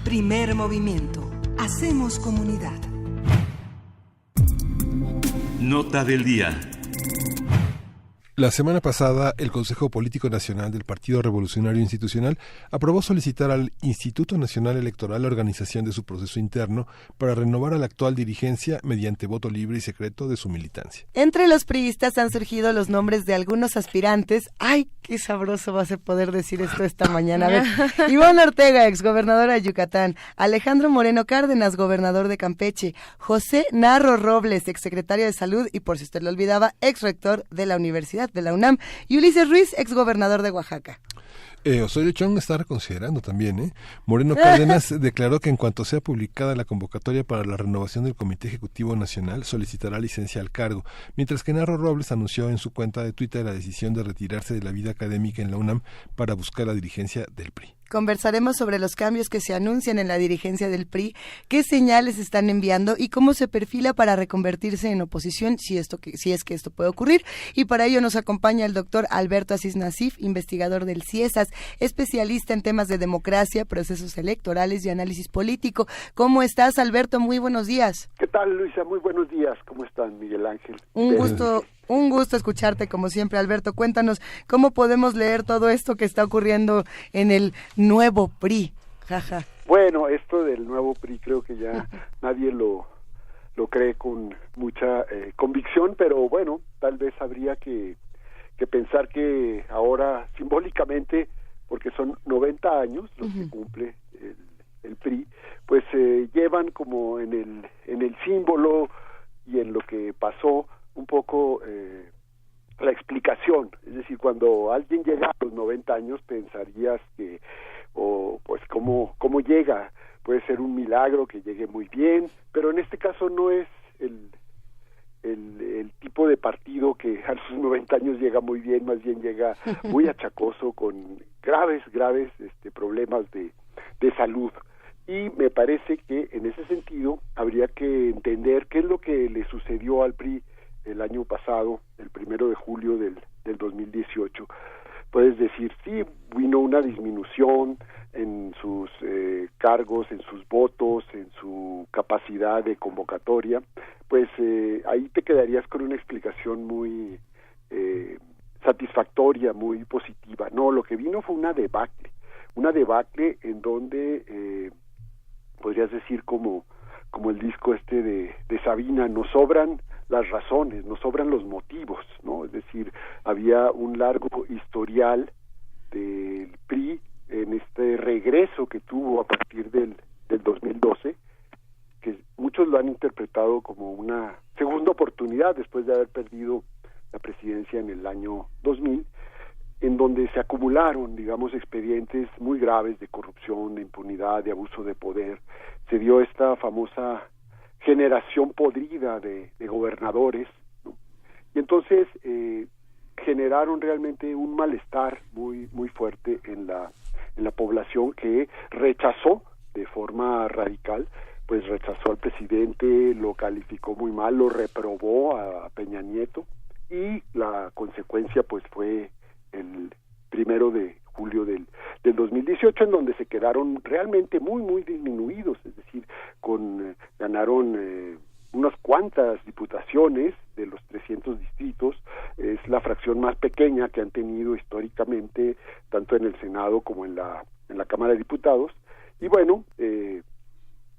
Primer movimiento. Hacemos comunidad. Nota del día. La semana pasada, el Consejo Político Nacional del Partido Revolucionario Institucional aprobó solicitar al Instituto Nacional Electoral la organización de su proceso interno para renovar a la actual dirigencia mediante voto libre y secreto de su militancia. Entre los priistas han surgido los nombres de algunos aspirantes. ¡Ay, qué sabroso va a ser poder decir esto esta mañana! A ver, Ivonne Ortega, exgobernadora de Yucatán; Alejandro Moreno Cárdenas, gobernador de Campeche; José Narro Robles, exsecretario de Salud y, por si usted lo olvidaba, exrector de la Universidad de la UNAM; y Ulises Ruiz, exgobernador de Oaxaca. Osorio Chong está reconsiderando también. Moreno Cárdenas declaró que en cuanto sea publicada la convocatoria para la renovación del Comité Ejecutivo Nacional, solicitará licencia al cargo, mientras que Narro Robles anunció en su cuenta de Twitter la decisión de retirarse de la vida académica en la UNAM para buscar la dirigencia del PRI. Conversaremos sobre los cambios que se anuncian en la dirigencia del PRI, qué señales están enviando y cómo se perfila para reconvertirse en oposición, si es que esto puede ocurrir. Y para ello nos acompaña el doctor Alberto Asís Nasif, investigador del CIESAS, especialista en temas de democracia, procesos electorales y análisis político. ¿Cómo estás, Alberto? Muy buenos días. ¿Qué tal, Luisa? Muy buenos días. ¿Cómo están, Miguel Ángel? Un gusto escucharte, como siempre, Alberto. Cuéntanos, ¿cómo podemos leer todo esto que está ocurriendo en el nuevo PRI? Jaja. Bueno, esto del nuevo PRI creo que ya nadie lo cree con mucha convicción, pero bueno, tal vez habría que pensar que ahora, simbólicamente, porque son 90 años los que cumple el PRI, pues llevan como en el símbolo y en lo que pasó un poco la explicación. Es decir, cuando alguien llega a los 90 años pensarías que, pues cómo llega, puede ser un milagro que llegue muy bien, pero en este caso no es el tipo de partido que a sus 90 años llega muy bien, más bien llega muy achacoso, con graves problemas de salud. Y me parece que en ese sentido habría que entender qué es lo que le sucedió al PRI el año pasado, el 1 de julio del 2018. Puedes decir, sí, vino una disminución en sus cargos, en sus votos, en su capacidad de convocatoria, pues ahí te quedarías con una explicación muy satisfactoria, muy positiva. No, lo que vino fue una debacle en donde podrías decir como el disco de Sabina, nos sobran las razones, nos sobran los motivos, ¿no? Es decir, había un largo historial del PRI en este regreso que tuvo a partir del 2012, que muchos lo han interpretado como una segunda oportunidad después de haber perdido la presidencia en el año 2000, en donde se acumularon, digamos, expedientes muy graves de corrupción, de impunidad, de abuso de poder. Se dio esta famosa generación podrida de gobernadores, ¿no? Y entonces generaron realmente un malestar muy fuerte en la población, que rechazó de forma radical, pues rechazó al presidente, lo calificó muy mal, lo reprobó a Peña Nieto, y la consecuencia pues fue el 1 de julio del 2018, en donde se quedaron realmente muy disminuidos, es decir, ganaron unas cuantas diputaciones de los 300 distritos. Es la fracción más pequeña que han tenido históricamente, tanto en el Senado como en la Cámara de Diputados, y bueno,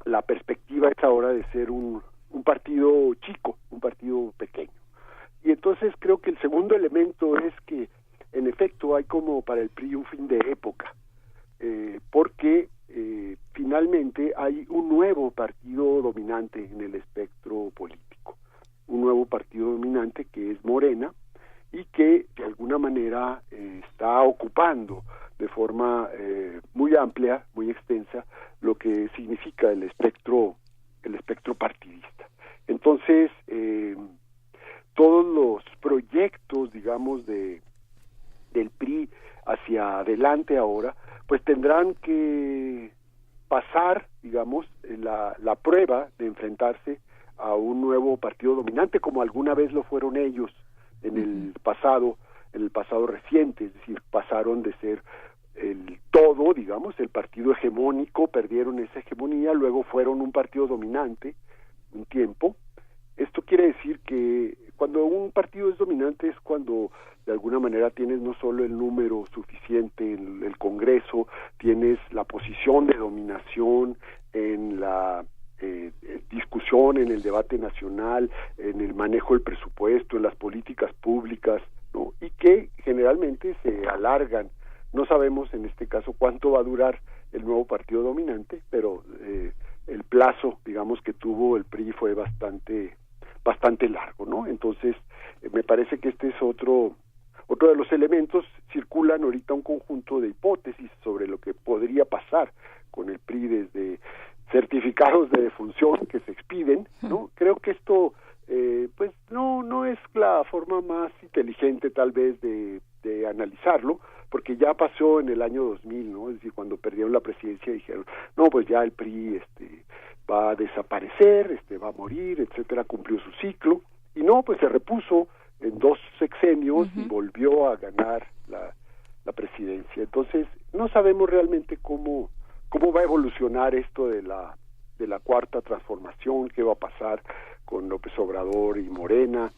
la perspectiva es ahora de ser un partido chico, un partido pequeño. Y entonces creo que el segundo elemento es que en efecto hay como para el PRI un fin de época, porque finalmente hay un nuevo partido dominante en el espectro político, un nuevo partido dominante que es Morena, y que de alguna manera está ocupando de forma muy amplia, muy extensa, lo que significa el espectro partidista. Entonces, todos los proyectos, digamos, del PRI hacia adelante ahora, pues tendrán que pasar, digamos, la prueba de enfrentarse a un nuevo partido dominante, como alguna vez lo fueron ellos en el pasado reciente, es decir, pasaron de ser el todo, digamos, digamos, el partido hegemónico, perdieron esa hegemonía, luego fueron un partido dominante un tiempo. Esto quiere decir que cuando un partido es dominante es cuando de alguna manera tienes no solo el número suficiente en el Congreso, tienes la posición de dominación en la discusión, en el debate nacional, en el manejo del presupuesto, en las políticas públicas, ¿no? Y que generalmente se alargan. No sabemos en este caso cuánto va a durar el nuevo partido dominante, pero el plazo, digamos, que tuvo el PRI fue bastante largo, ¿no? Entonces, me parece que este es otro de los elementos. Circulan ahorita un conjunto de hipótesis sobre lo que podría pasar con el PRI, desde certificados de defunción que se expiden, ¿no? Creo que esto pues no es la forma más inteligente tal vez de analizarlo, porque ya pasó en el año 2000, ¿no? Es decir, cuando perdieron la presidencia dijeron, no, pues ya el PRI va a desaparecer, va a morir, etcétera, cumplió su ciclo, y no, pues se repuso en 2 sexenios y volvió a ganar la presidencia. Entonces, no sabemos realmente cómo va a evolucionar esto de la cuarta transformación, qué va a pasar con López Obrador y Morena,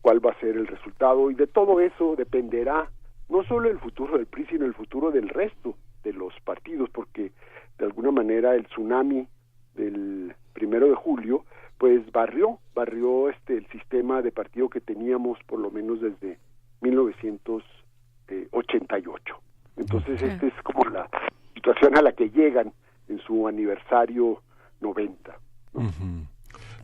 cuál va a ser el resultado, y de todo eso dependerá no solo el futuro del PRI, sino el futuro del resto de los partidos, porque de alguna manera el tsunami del 1 de julio pues barrió el sistema de partido que teníamos por lo menos desde 1988. Entonces esta es como la situación a la que llegan en su aniversario 90, ¿no? Uh-huh.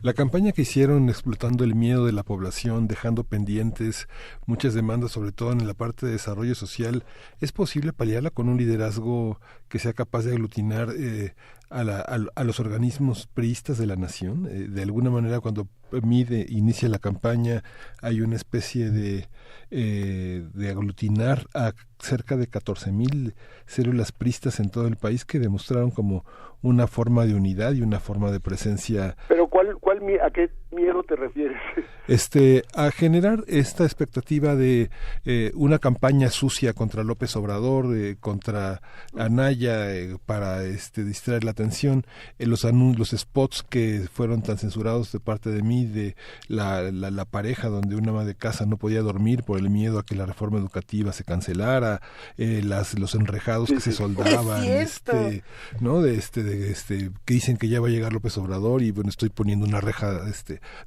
La campaña que hicieron explotando el miedo de la población, dejando pendientes muchas demandas, sobre todo en la parte de desarrollo social, ¿es posible paliarla con un liderazgo que sea capaz de aglutinar a los organismos priistas de la nación? De alguna manera, cuando inicia la campaña, hay una especie de aglutinar a cerca de 14,000 células priistas en todo el país que demostraron como una forma de unidad y una forma de presencia. Pero ¿a qué miedo te refieres? A generar esta expectativa de una campaña sucia contra López Obrador, contra Anaya, para distraer la atención, los spots que fueron tan censurados de parte de mí, de la pareja donde una ama de casa no podía dormir por el miedo a que la reforma educativa se cancelara, los enrejados que se soldaban, ¿no? Que dicen que ya va a llegar López Obrador y bueno, estoy poniendo una reja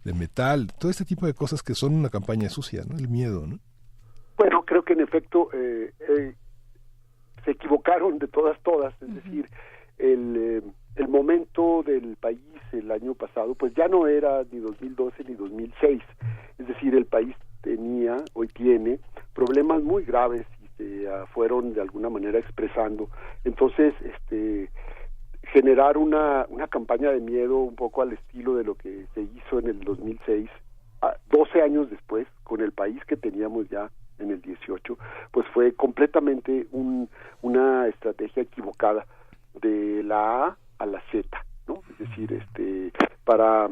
de metal, todo este tipo de cosas que son una campaña sucia, ¿no? El miedo, ¿no? Bueno, creo que en efecto se equivocaron de todas, es decir, el momento del país el año pasado, pues ya no era ni 2012 ni 2006, es decir, el país hoy tiene problemas muy graves y se fueron de alguna manera expresando. Entonces, generar una campaña de miedo un poco al estilo de lo que se hizo en el 2006, 12 años después, con el país que teníamos ya en el 18, pues fue completamente una estrategia equivocada de la A a la Z, ¿no? Es decir, para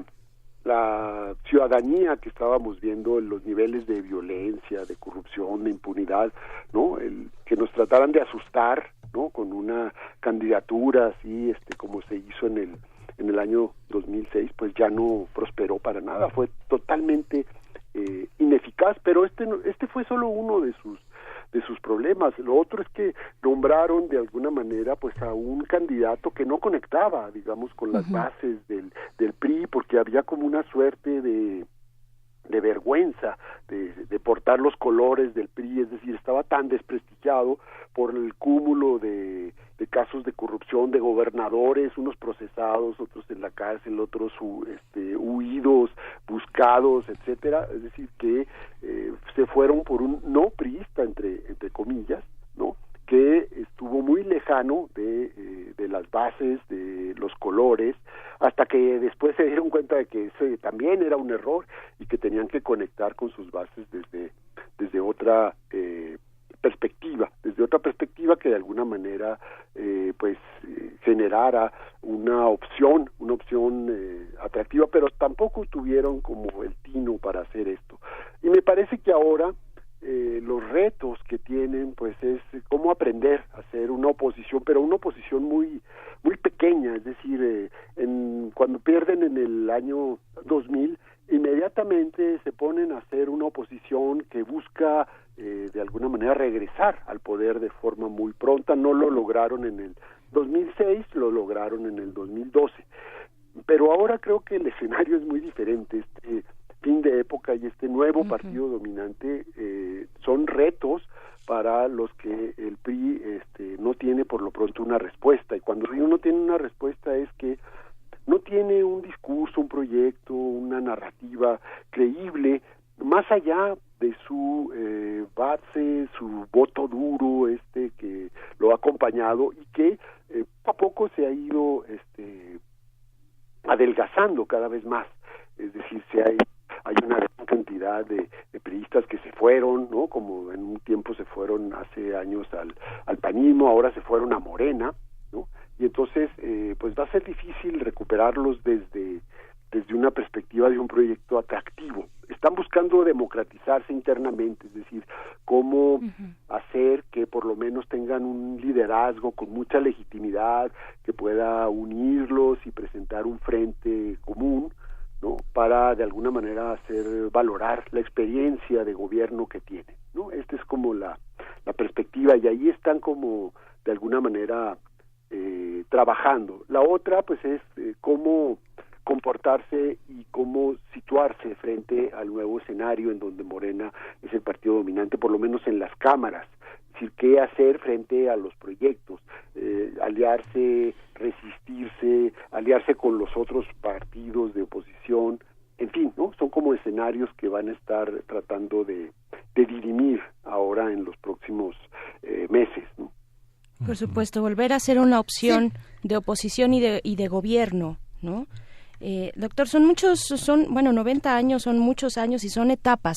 la ciudadanía que estábamos viendo, los niveles de violencia, de corrupción, de impunidad, ¿no? Que nos trataran de asustar, ¿no? Con una candidatura así, como se hizo en el año 2006, pues ya no prosperó para nada, fue totalmente ineficaz, pero este fue solo uno de sus problemas. Lo otro es que nombraron de alguna manera pues a un candidato que no conectaba, digamos, con las bases del PRI, porque había como una suerte de vergüenza de portar los colores del PRI, es decir, estaba tan desprestigiado por el cúmulo de casos de corrupción de gobernadores, unos procesados, otros en la cárcel, otros huidos, buscados, etcétera, es decir, que se fueron por un no priista, entre comillas, ¿no? Que estuvo muy lejano de las bases, de los colores, hasta que después se dieron cuenta de que ese también era un error y que tenían que conectar con sus bases desde otra perspectiva que de alguna manera generara una opción atractiva, pero tampoco tuvieron como el tino para hacer esto. Y me parece que ahora los retos que tienen, pues es cómo aprender a hacer una oposición, pero una oposición muy muy pequeña, es decir, cuando pierden en el año 2000, inmediatamente se ponen a hacer una oposición que busca de alguna manera regresar al poder de forma muy pronta. No lo lograron en el 2006, lo lograron en el 2012, pero ahora creo que el escenario es muy diferente. Este fin de época y este nuevo partido dominante son retos para los que el PRI no tiene por lo pronto una respuesta, y cuando digo no tiene una respuesta es que no tiene un discurso, un proyecto, una narrativa creíble, más allá de su base, su voto duro que lo ha acompañado y que poco a poco se ha ido adelgazando cada vez más. Es decir, hay una gran cantidad de priistas que se fueron, ¿no? Como en un tiempo se fueron hace años al panismo, ahora se fueron a Morena, ¿no? Y entonces pues va a ser difícil recuperarlos desde una perspectiva de un proyecto atractivo. Están buscando democratizarse internamente, es decir, cómo hacer que por lo menos tengan un liderazgo con mucha legitimidad, que pueda unirlos y presentar un frente común, ¿no? Para de alguna manera hacer valorar la experiencia de gobierno que tienen, ¿no? Esta es como la perspectiva, y ahí están como de alguna manera trabajando. La otra pues es cómo comportarse y cómo situarse frente al nuevo escenario en donde Morena es el partido dominante, por lo menos en las cámaras. Es decir, qué hacer frente a los proyectos, aliarse, resistirse, aliarse con los otros partidos de oposición, en fin, ¿no? Son como escenarios que van a estar tratando de dirimir ahora en los próximos meses, ¿no? Por supuesto, volver a ser una opción de oposición y de gobierno, ¿no? Doctor, son 90 años, son muchos años y son etapas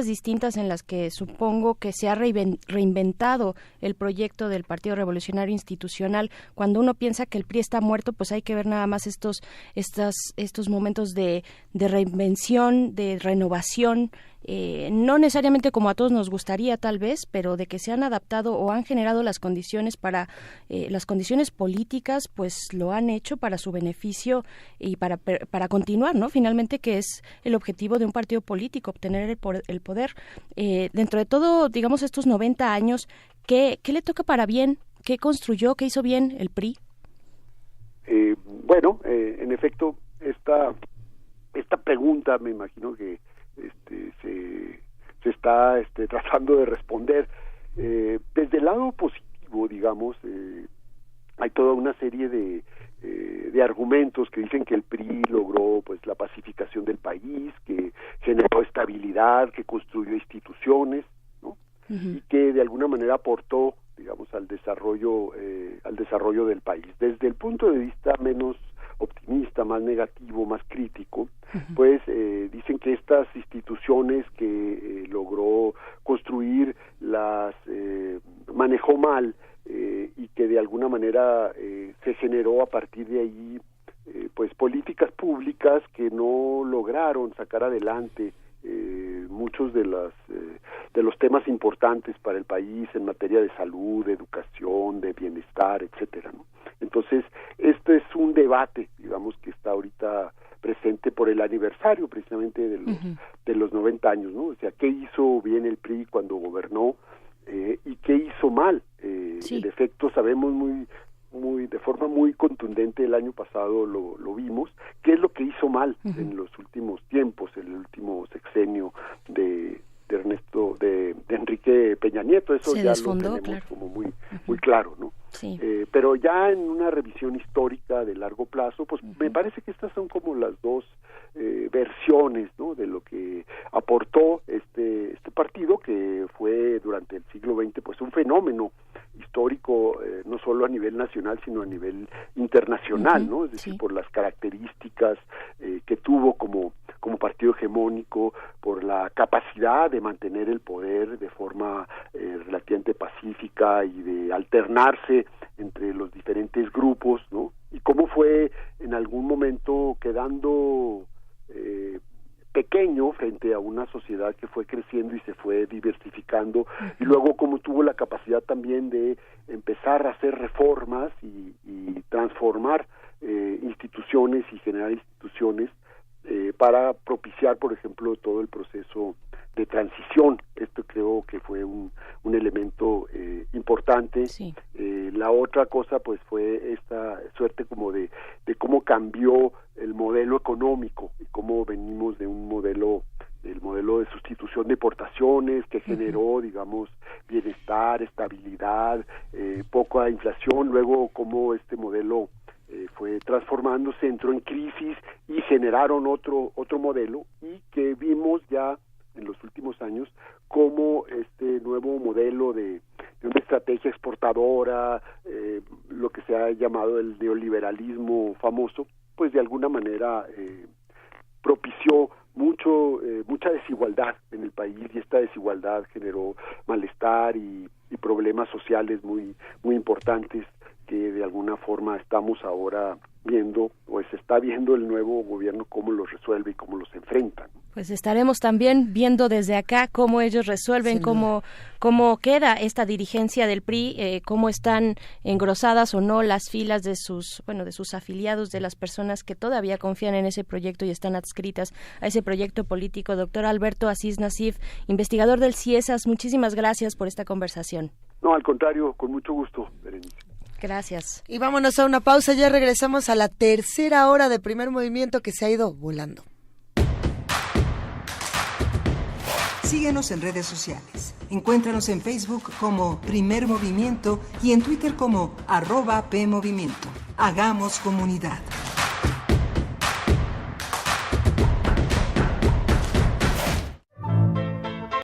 distintas en las que supongo que se ha reinventado el proyecto del Partido Revolucionario Institucional. Cuando uno piensa que el PRI está muerto, pues hay que ver nada más estos momentos de reinvención, de renovación, no necesariamente como a todos nos gustaría tal vez, pero de que se han adaptado o han generado las condiciones las condiciones políticas, pues lo han hecho para su beneficio y para continuar, ¿no? Finalmente, que es el objetivo de un partido político, obtener el poder. Dentro de todo, digamos, estos 90 años, ¿qué le toca para bien? ¿Qué construyó? ¿Qué hizo bien el PRI? En efecto, esta pregunta me imagino que se está tratando de responder. Desde el lado positivo, digamos, hay toda una serie de argumentos que dicen que el PRI logró pues la pacificación del país, que generó estabilidad, que construyó instituciones, ¿no? Y que de alguna manera aportó, digamos, al desarrollo del país. Desde el punto de vista menos optimista, más negativo, más crítico, pues dicen que estas instituciones que logró construir las manejó mal, y que de alguna manera se generó a partir de ahí pues políticas públicas que no lograron sacar adelante muchos de los temas importantes para el país en materia de salud, de educación, de bienestar, etcétera, ¿no? Entonces, este es un debate, digamos, que está ahorita presente por el aniversario precisamente de los 90 años, ¿no? O sea, ¿qué hizo bien el PRI cuando gobernó y qué hizo mal? En efecto, sabemos de forma muy contundente, el año pasado lo vimos, qué es lo que hizo mal en los últimos tiempos, en el último sexenio de Enrique Peña Nieto. Eso ya lo tenemos como muy claro, ¿no? Sí. Pero ya en una revisión histórica de largo plazo, pues me parece que estas son como las dos versiones, ¿no? De lo que aportó este partido, que fue durante el siglo XX pues un fenómeno histórico, no solo a nivel nacional sino a nivel internacional, ¿no? Es decir, por las características que tuvo como partido hegemónico, por la capacidad de mantener el poder de forma relativamente pacífica y de alternarse entre los diferentes grupos, ¿no? Y cómo fue en algún momento quedando pequeño frente a una sociedad que fue creciendo y se fue diversificando, y luego como tuvo la capacidad también de empezar a hacer reformas y transformar instituciones y generar instituciones para propiciar, por ejemplo, todo el proceso de transición. Esto creo que fue un elemento importante. Sí. La otra cosa pues fue esta suerte como de cómo cambió el modelo económico y cómo venimos de un modelo, el modelo de sustitución de importaciones que generó, digamos, bienestar, estabilidad, poca inflación, luego cómo este modelo fue transformándose, entró en crisis y generaron otro modelo, y que vimos ya en los últimos años cómo este nuevo modelo de una estrategia exportadora, lo que se ha llamado el neoliberalismo famoso, pues de alguna manera propició mucha desigualdad en el país, y esta desigualdad generó malestar y problemas sociales muy importantes que de alguna forma estamos ahora viendo, o se está viendo el nuevo gobierno cómo los resuelve y cómo los enfrenta. Pues estaremos también viendo desde acá cómo ellos resuelven, cómo queda esta dirigencia del PRI, cómo están engrosadas o no las filas de sus afiliados, de las personas que todavía confían en ese proyecto y están adscritas a ese proyecto político. Doctor Alberto Asís Nassif, investigador del CIESAS, muchísimas gracias por esta conversación. No, al contrario, con mucho gusto, Berenice. Gracias. Y vámonos a una pausa, ya regresamos a la tercera hora de Primer Movimiento que se ha ido volando. Síguenos en redes sociales. Encuéntranos en Facebook como Primer Movimiento y en Twitter como @PMovimiento. Hagamos comunidad.